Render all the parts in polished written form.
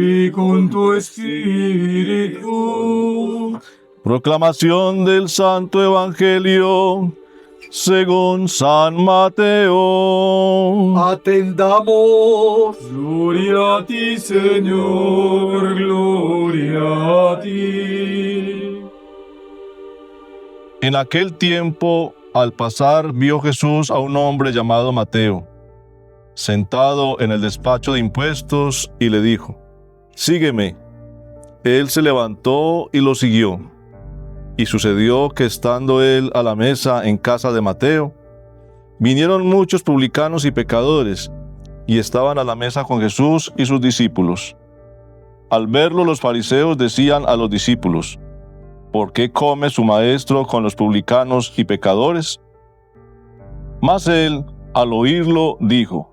y con tu espíritu. Proclamación del Santo Evangelio según San Mateo. Atendamos. Gloria a ti, Señor, gloria a ti. En aquel tiempo, al pasar, vio Jesús a un hombre llamado Mateo, sentado en el despacho de impuestos, y le dijo: «Sígueme». Él se levantó y lo siguió. Y sucedió que, estando él a la mesa en casa de Mateo, vinieron muchos publicanos y pecadores, y estaban a la mesa con Jesús y sus discípulos. Al verlo, los fariseos decían a los discípulos: «¿Por qué come su maestro con los publicanos y pecadores?». Mas él, al oírlo, dijo: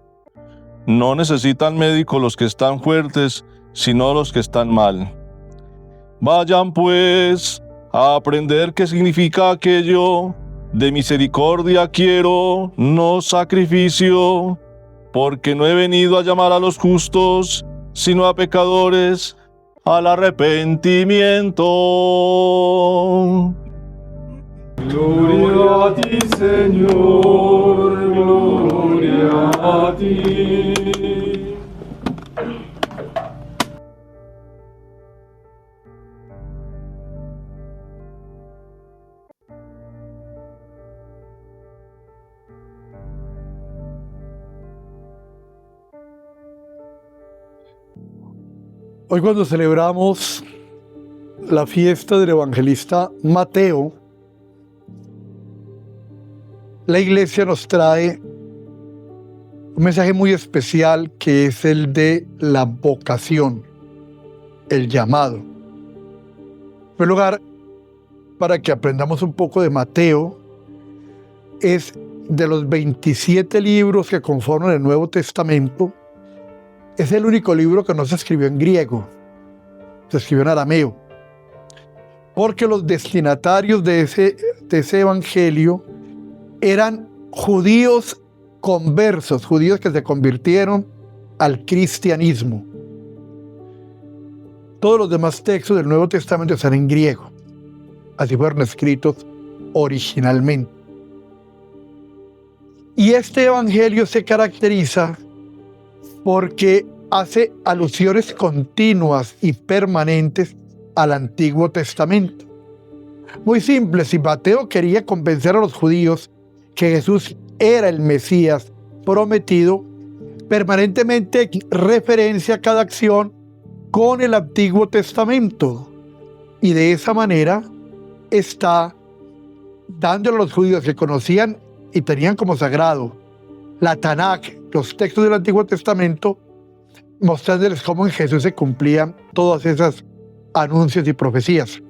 «No necesitan médico los que están fuertes, sino los que están mal. Vayan pues a aprender qué significa aquello: de misericordia quiero, no sacrificio, porque no he venido a llamar a los justos, sino a pecadores al arrepentimiento». Gloria a ti, Señor, gloria a ti. Hoy, cuando celebramos la fiesta del evangelista Mateo, la Iglesia nos trae un mensaje muy especial, que es el de la vocación, el llamado. En primer lugar, para que aprendamos un poco de Mateo, es de los 27 libros que conforman el Nuevo Testamento, es el único libro que no se escribió en griego, se escribió en arameo, porque los destinatarios de ese evangelio eran judíos conversos, judíos que se convirtieron al cristianismo. Todos los demás textos del Nuevo Testamento están en griego, así fueron escritos originalmente. Y este evangelio se caracteriza porque hace alusiones continuas y permanentes al Antiguo Testamento. Muy simple, si Mateo quería convencer a los judíos que Jesús era el Mesías prometido, permanentemente referencia a cada acción con el Antiguo Testamento. Y de esa manera está dándole a los judíos que conocían y tenían como sagrado la Tanakh, los textos del Antiguo Testamento, mostrándoles cómo en Jesús se cumplían todas esas anuncios y profecías.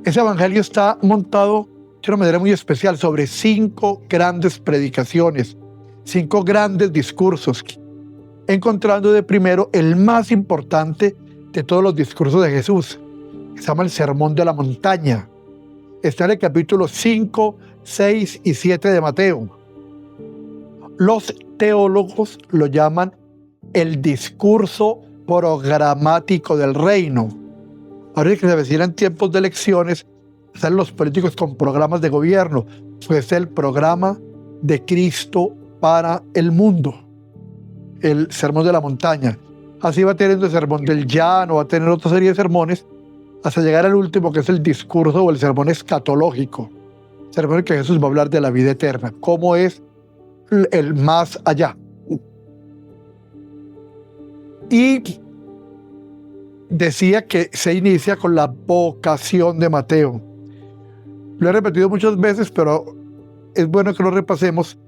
Ese evangelio está montado de una manera muy especial sobre 5 grandes predicaciones, 5 grandes discursos, encontrando de primero el más importante de todos los discursos de Jesús, que se llama el Sermón de la Montaña. Está en el capítulo 5, 6 y 7 de Mateo. Los teólogos lo llaman el discurso programático del reino. Ahora que se avecinan tiempos de elecciones, están los políticos con programas de gobierno, pues es el programa de Cristo para el mundo, el Sermón de la Montaña. Así va teniendo el Sermón del Llano, va a tener otra serie de sermones, hasta llegar al último, que es el discurso o el sermón escatológico, sermón en que Jesús va a hablar de la vida eterna, cómo es el más allá. Y decía que se inicia con la vocación de Mateo. Lo he repetido muchas veces, pero es bueno que lo repasemos.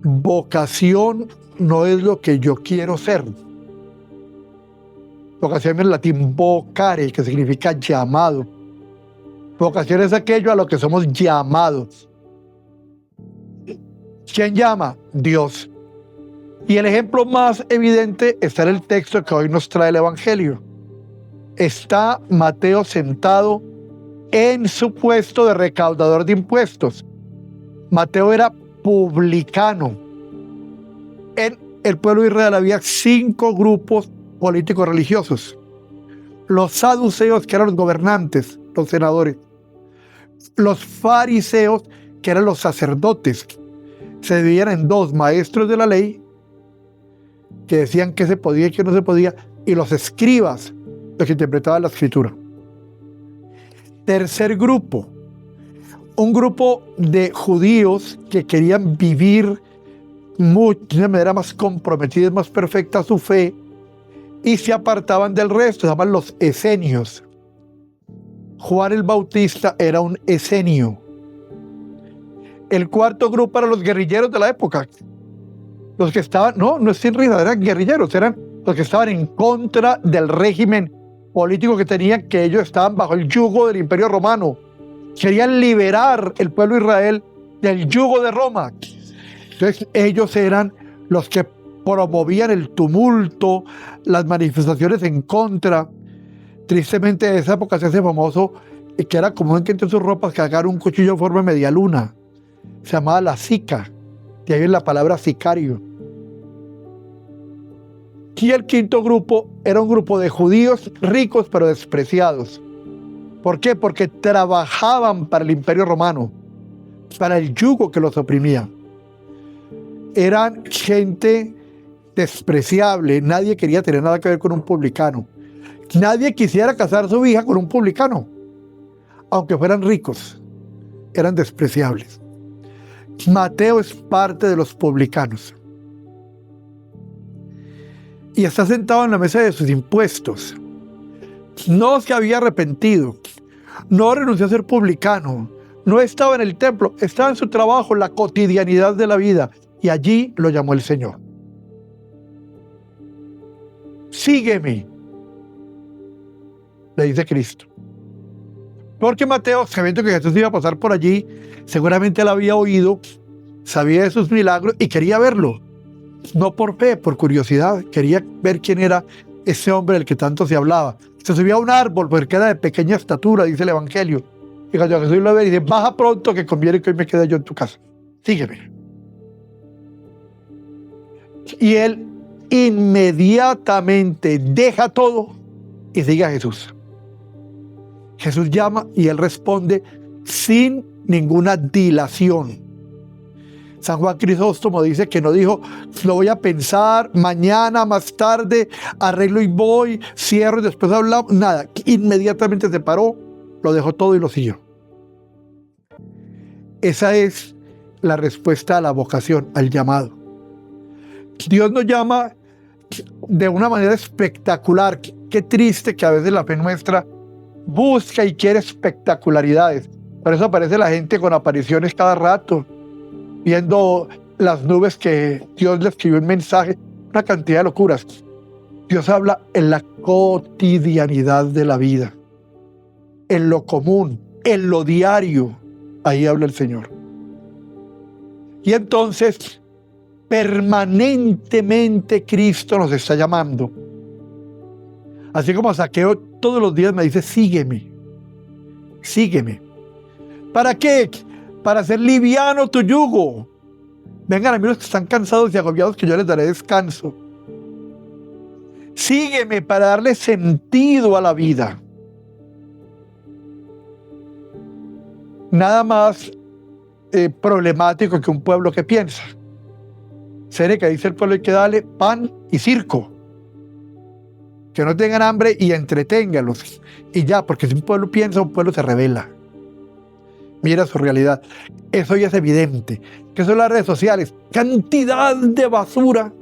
Vocación no es lo que yo quiero ser. Vocación en latín vocare, que significa llamado. Vocación es aquello a lo que somos llamados. ¿Quién llama? Dios. Y el ejemplo más evidente está en el texto que hoy nos trae el Evangelio. Está Mateo sentado en su puesto de recaudador de impuestos. Mateo era publicano. En el pueblo de Israel había 5 grupos políticos religiosos. Los saduceos, que eran los gobernantes, los senadores. Los fariseos, que eran los sacerdotes. Se dividían en dos: maestros de la ley, que decían que se podía y que no se podía, y los escribas, los que interpretaban la escritura. Tercer grupo, un grupo de judíos que querían vivir de una manera más comprometida, más perfecta su fe, y se apartaban del resto, se llaman los esenios. Juan el Bautista era un esenio. El cuarto grupo eran los guerrilleros de la época. Los que estaban, no es sin risa, eran guerrilleros, eran los que estaban en contra del régimen político que tenían, que ellos estaban bajo el yugo del Imperio Romano. Querían liberar el pueblo de Israel del yugo de Roma. Entonces ellos eran los que promovían el tumulto, las manifestaciones en contra. Tristemente, de esa época se hace famoso que era común que entre sus ropas cargar un cuchillo en forma de media luna. Se llamaba la sica. De ahí viene la palabra sicario. Y el quinto grupo era un grupo de judíos ricos pero despreciados. ¿Por qué? Porque trabajaban para el Imperio Romano, para el yugo que los oprimía. Eran gente despreciable. Nadie quería tener nada que ver con un publicano. Nadie quisiera casar a su hija con un publicano, aunque fueran ricos. Eran despreciables. Mateo es parte de los publicanos. Y está sentado en la mesa de sus impuestos. No se había arrepentido. No renunció a ser publicano. No estaba en el templo. Estaba en su trabajo, la cotidianidad de la vida. Y allí lo llamó el Señor. Sígueme, le dice Cristo. Porque Mateo, sabiendo que Jesús iba a pasar por allí, seguramente él había oído, sabía de sus milagros y quería verlo. No por fe, por curiosidad. Quería ver quién era ese hombre del que tanto se hablaba. Se subía a un árbol porque era de pequeña estatura, dice el Evangelio. Y cuando Jesús lo ve, dice: baja pronto, que conviene que hoy me quede yo en tu casa. Sígueme. Y él inmediatamente deja todo y sigue a Jesús. Jesús llama y él responde sin ninguna dilación. San Juan Crisóstomo dice que no dijo: lo voy a pensar, mañana, más tarde, arreglo y voy, cierro y después hablamos. Nada, inmediatamente se paró, lo dejó todo y lo siguió. Esa es la respuesta a la vocación, al llamado. Dios nos llama de una manera espectacular. Qué triste que a veces la fe nuestra busca y quiere espectacularidades. Por eso aparece la gente con apariciones cada rato, viendo las nubes que Dios le escribió un mensaje, una cantidad de locuras. Dios habla en la cotidianidad de la vida, en lo común, en lo diario. Ahí habla el Señor. Y entonces, permanentemente Cristo nos está llamando. Así como Zaqueo todos los días me dice: sígueme, sígueme. ¿Para qué? Para hacer liviano tu yugo. Vengan a mí los que están cansados y agobiados, que yo les daré descanso. Sígueme para darle sentido a la vida. Nada más problemático que un pueblo que piensa. Séneca dice: el pueblo hay que darle pan y circo. Que no tengan hambre y entreténgalos. Y ya, porque si un pueblo piensa, un pueblo se revela. Mira su realidad. Eso ya es evidente. ¿Qué son las redes sociales? Cantidad de basura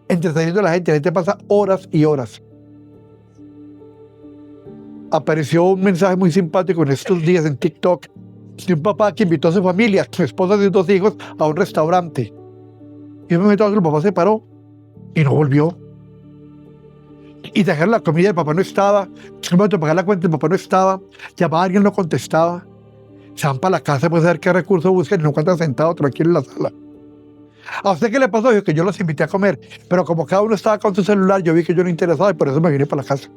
entreteniendo a la gente. La gente pasa horas y horas. Apareció un mensaje muy simpático en estos días en TikTok de un papá que invitó a su familia, su esposa y sus 2 hijos, a un restaurante. Y un momento el papá se paró y no volvió. Y dejaron la comida, el papá no estaba. En un momento de pagar la cuenta, el papá no estaba. Llamaba a alguien, no contestaba. Se van para la casa, pues a ver qué recursos buscan y no encuentran sentado tranquilo en la sala. ¿A usted qué le pasó? Dijo que yo los invité a comer, pero como cada uno estaba con su celular, yo vi que yo no interesaba y por eso me vine para la casa.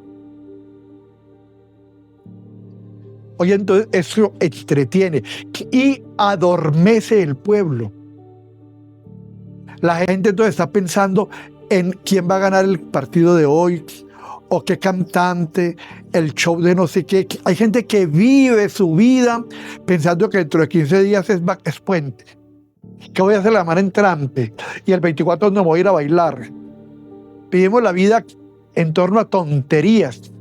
Oye, entonces eso entretiene y adormece el pueblo. La gente entonces está pensando en quién va a ganar el partido de hoy, o qué cantante, el show de no sé qué. Hay gente que vive su vida pensando que dentro de 15 días es puente. ¿Qué voy a hacer la semana entrante? Y el 24 no voy a ir a bailar. Vivimos la vida en torno a tonterías.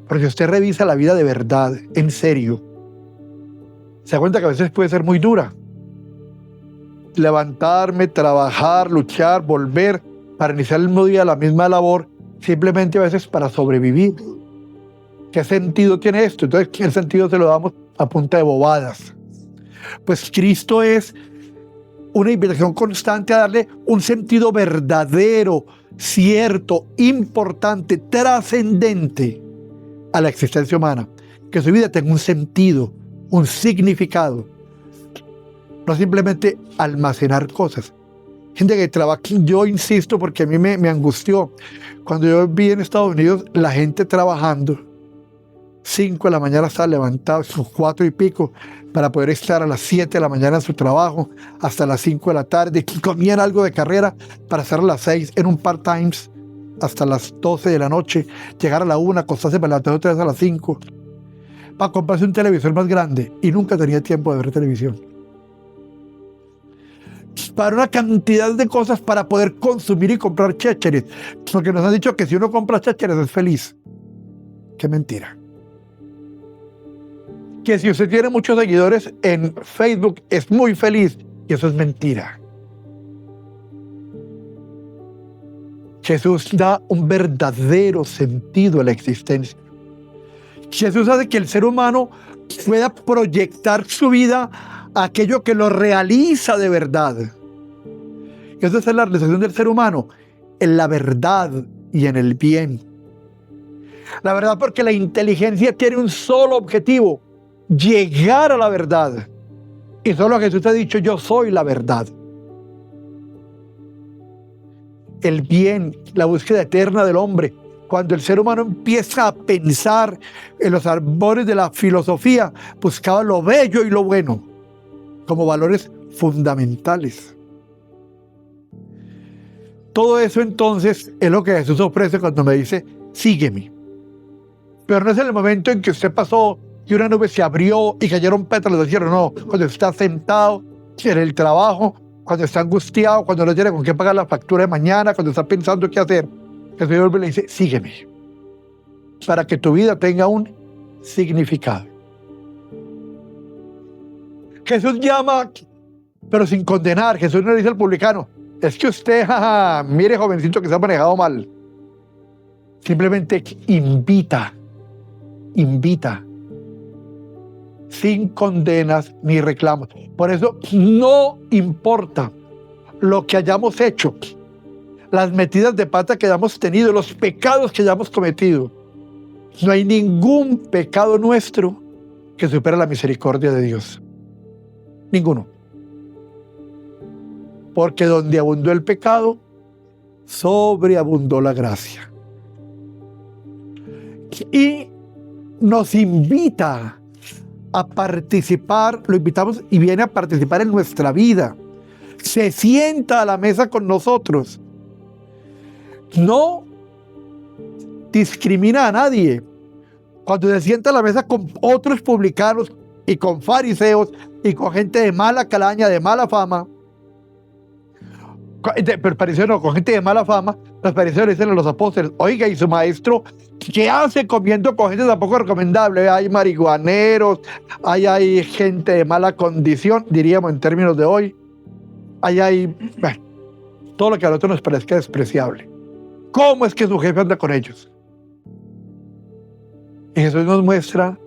Pero si usted revisa la vida de verdad, en serio, se da cuenta que a veces puede ser muy dura. Levantarme, trabajar, luchar, volver, para iniciar el mismo día la misma labor, simplemente a veces para sobrevivir. ¿Qué sentido tiene esto? Entonces, ¿qué sentido se lo damos a punta de bobadas? Pues Cristo es una invitación constante a darle un sentido verdadero, cierto, importante, trascendente a la existencia humana. Que su vida tenga un sentido, un significado. No simplemente almacenar cosas. Gente que trabaja, yo insisto porque a mí me angustió. Cuando yo vi en Estados Unidos la gente trabajando, 5 de la mañana estaban levantados, sus 4 y pico, para poder estar a las 7 de la mañana en su trabajo, hasta las 5 de la tarde, y comían algo de carrera para estar a las 6 en un part-times, hasta las 12 de la noche, llegar a la 1, acostarse para levantarse otra vez a las 5, para comprarse un televisor más grande, y nunca tenía tiempo de ver televisión. Para una cantidad de cosas para poder consumir y comprar chécheres, porque nos han dicho que si uno compra chécheres es feliz. Qué mentira. Que si usted tiene muchos seguidores en Facebook es muy feliz, y eso es mentira. Jesús da un verdadero sentido a la existencia. Jesús hace que el ser humano pueda proyectar su vida a aquello que lo realiza de verdad. Y esa es la realización del ser humano, en la verdad y en el bien. La verdad, porque la inteligencia tiene un solo objetivo: llegar a la verdad. Y solo Jesús ha dicho: yo soy la verdad. El bien, la búsqueda eterna del hombre. Cuando el ser humano empieza a pensar en los árboles de la filosofía, buscaba lo bello y lo bueno como valores fundamentales. Todo eso entonces es lo que Jesús ofrece cuando me dice: sígueme. Pero no es en el momento en que usted pasó y una nube se abrió y cayeron pétalos del cielo. No, cuando está sentado en el trabajo, cuando está angustiado, cuando no tiene con qué pagar la factura de mañana, cuando está pensando qué hacer, el Señor le dice: sígueme, para que tu vida tenga un significado. Jesús llama, pero sin condenar. Jesús no le dice al publicano: es que usted, mire, jovencito, que se ha manejado mal. Simplemente invita, sin condenas ni reclamos. Por eso no importa lo que hayamos hecho, las metidas de pata que hayamos tenido, los pecados que hayamos cometido. No hay ningún pecado nuestro que supere la misericordia de Dios. Ninguno. Porque donde abundó el pecado, sobreabundó la gracia. Y nos invita a participar, lo invitamos y viene a participar en nuestra vida. Se sienta a la mesa con nosotros. No discrimina a nadie. Cuando se sienta a la mesa con otros publicanos y con fariseos y con gente de mala calaña, de mala fama, pero fariseos no, con gente de mala fama, los fariseos le dicen a los apóstoles: oiga, ¿y su maestro qué hace comiendo con gente tampoco recomendable? Hay marihuaneros, hay gente de mala condición, diríamos en términos de hoy. Bueno, todo lo que a nosotros nos parezca despreciable. ¿Cómo es que su jefe anda con ellos? Y Jesús nos muestra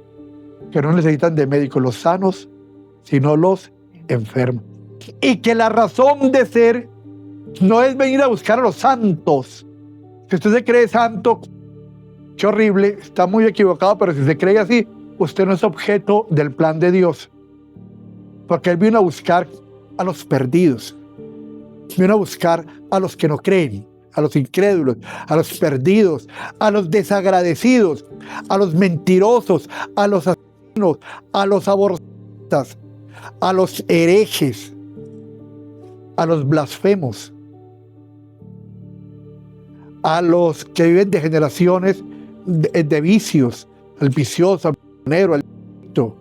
que no necesitan de médicos los sanos, sino los enfermos. Y que la razón de ser no es venir a buscar a los santos. Si usted se cree santo, qué horrible, está muy equivocado, pero si se cree así, usted no es objeto del plan de Dios. Porque Él vino a buscar a los perdidos. Vino a buscar a los que no creen, a los incrédulos, a los perdidos, a los desagradecidos, a los mentirosos, a los asesinos, a los abortistas, a los herejes, a los blasfemos. a los que viven de generaciones de vicios, al vicioso, al negro, al adicto,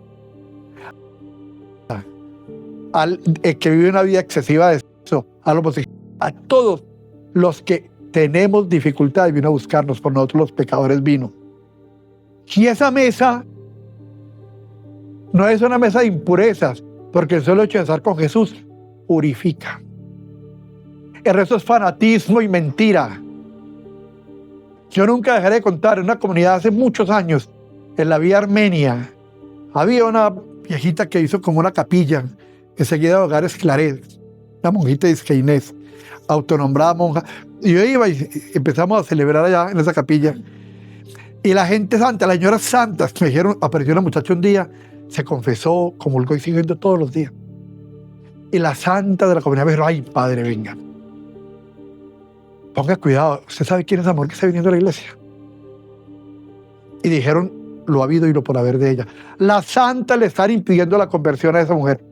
al que vive una vida excesiva de sexo, a los homosexuales, a todos los que tenemos dificultades, vino a buscarnos, por nosotros los pecadores vino. Y esa mesa no es una mesa de impurezas, porque el solo hecho de estar con Jesús purifica. El resto es fanatismo y mentira. Yo nunca dejaré de contar, en una comunidad hace muchos años, en la vía Armenia, había una viejita que hizo como una capilla, enseguida de Hogares Claret, una monjita de Isqueinés, autonombrada monja. Y yo iba y empezamos a celebrar allá en esa capilla. Y la gente santa, las señoras santas, me dijeron, apareció una muchacha un día, se confesó, comulgó y siguiendo todos los días. Y la santa de la comunidad me dijo, ay, padre, venga. Ponga cuidado, ¿usted sabe quién es amor que está viniendo a la iglesia? Y dijeron lo habido y lo por haber de ella. La santa le están impidiendo la conversión a esa mujer.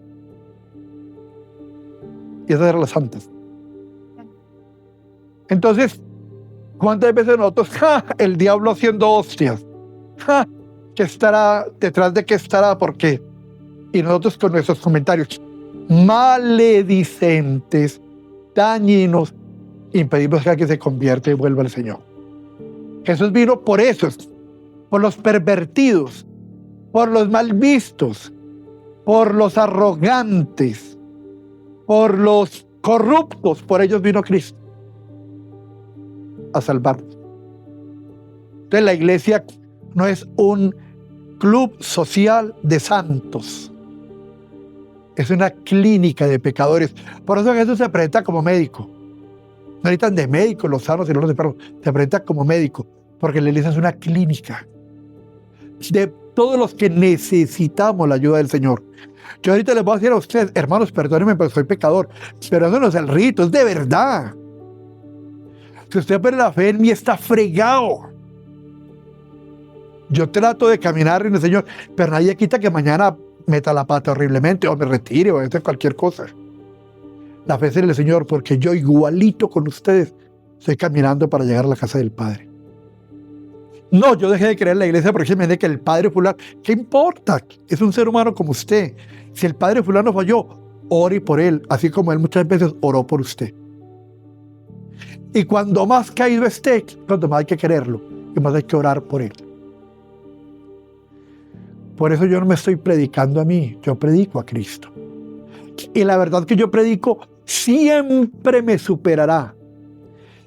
Y esas eran las santas. Entonces, ¿cuántas veces nosotros, el diablo haciendo hostias? ¿Qué estará? ¿Detrás de qué estará? ¿Por qué? Y nosotros con nuestros comentarios maledicentes, dañinos, impedimos que alguien se convierta y vuelva al Señor. Jesús vino por esos, por los pervertidos, por los mal vistos, por los arrogantes, por los corruptos. Por ellos vino Cristo a salvarnos. Entonces la iglesia no es un club social de santos, es una clínica de pecadores. Por eso Jesús se presenta como médico. No necesitan de médico los sanos y los enfermos, se presenta como médico, porque la iglesia es una clínica de todos los que necesitamos la ayuda del Señor. Yo ahorita les voy a decir a ustedes, hermanos, perdónenme, pero soy pecador, pero eso no es el rito, es de verdad. Si usted pierde la fe en mí, está fregado. Yo trato de caminar en el Señor, pero nadie quita que mañana meta la pata horriblemente, o me retire, o haga cualquier cosa. La fe es en el Señor, porque yo igualito con ustedes estoy caminando para llegar a la casa del Padre. No, yo dejé de creer en la iglesia porque me dice que el Padre fulano, ¿qué importa? Es un ser humano como usted. Si el Padre fulano falló, ore por él, así como él muchas veces oró por usted. Y cuando más caído esté, cuando más hay que quererlo, y más hay que orar por él. Por eso yo no me estoy predicando a mí, yo predico a Cristo. Y la verdad que yo predico siempre me superará.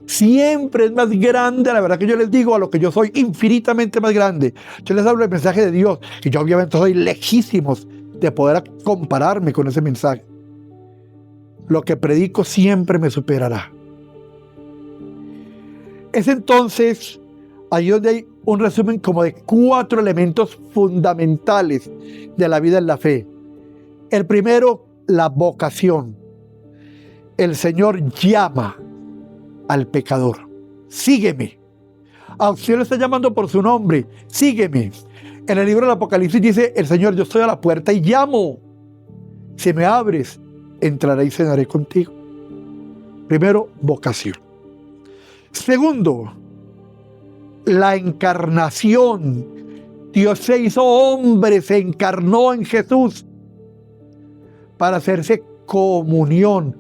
Siempre es más grande, la verdad que yo les digo, a lo que yo soy, infinitamente más grande. Yo les hablo el mensaje de Dios, y yo obviamente soy lejísimos de poder compararme con ese mensaje. Lo que predico siempre me superará. Es entonces ahí donde hay un resumen como de 4 elementos fundamentales de la vida en la fe. El primero, la vocación. El Señor llama al pecador. Sígueme. A usted lo está llamando por su nombre. Sígueme. En el libro del Apocalipsis dice el Señor, yo estoy a la puerta y llamo. Si me abres, entraré y cenaré contigo. Primero, vocación. Segundo, la encarnación. Dios se hizo hombre, se encarnó en Jesús para hacerse comunión,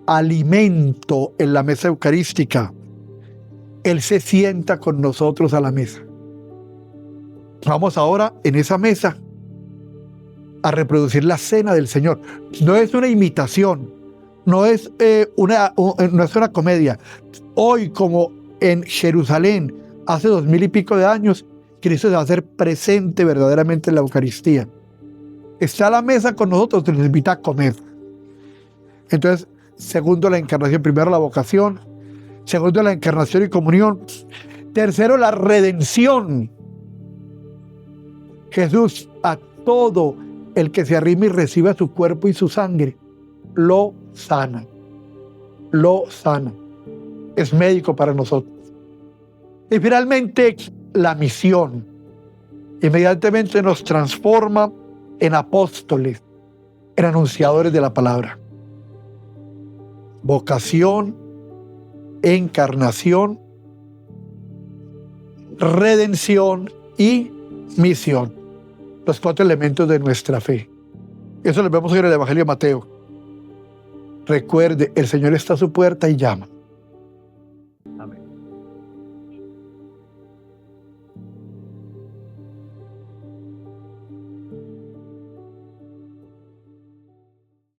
alimento en la mesa eucarística. Él se sienta con nosotros a la mesa. Vamos ahora en esa mesa a reproducir la cena del Señor. No es una imitación, no es una comedia. Hoy, como en Jerusalén, hace 2000 y pico de años, Cristo se va a hacer presente verdaderamente en la Eucaristía. Está a la mesa con nosotros, nos invita a comer. Entonces, segundo, la encarnación. Primero, la vocación. Segundo, la encarnación y comunión. Tercero, la redención. Jesús, a todo el que se arrime y reciba su cuerpo y su sangre, lo sana. Lo sana. Es médico para nosotros. Y finalmente, la misión. Inmediatamente nos transforma en apóstoles, en anunciadores de la palabra. Vocación, encarnación redención y misión. Los 4 elementos de nuestra fe. Eso lo vemos en el Evangelio de Mateo. Recuerde, el Señor está a su puerta y llama.